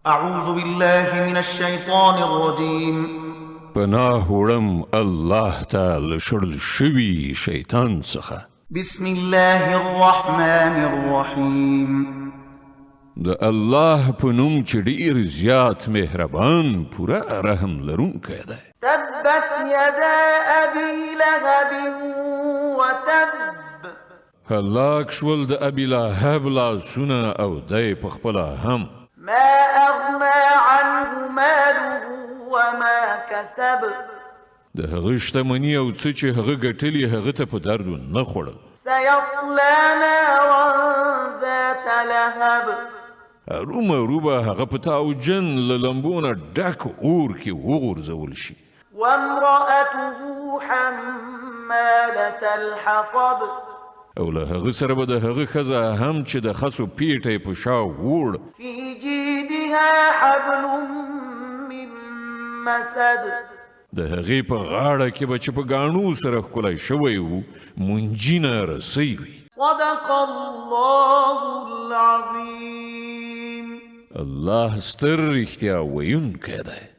أعوذ بالله من الشيطان الرجيم پناه وړم الله تعالی شړل شوي شیطان څخه. بسم الله الرحمن الرحيم د الله په نوم چې ډېر زیات مهربان پوره رحم لرونکی دی. تبت يدا أبي لهب وتب هلاک شول د ابي لهب لاسونه او دی پخپله هم. ما أغنى عنه ماله وما كسب د هغه شتمني او څه چې هغه ګټلي هغه ته په درد نه خوړل. سيصلى نارا ذات لهب ارومرو به هغه په تاوجن له لمبو نه ډک اور کې وغورځول شي. وامرأته حمالة الحطب او له هغه سره به د هغه ښځه هم چې د خسو پیټی په شا ووړ. في جيدها حبل من مسد د هغې په غاړه کې به چې په ګاڼو سره ښکلی شوی و منجینه رسۍ وي. صدق الله العظيم. الله ستر رښتیا ویونکی دی.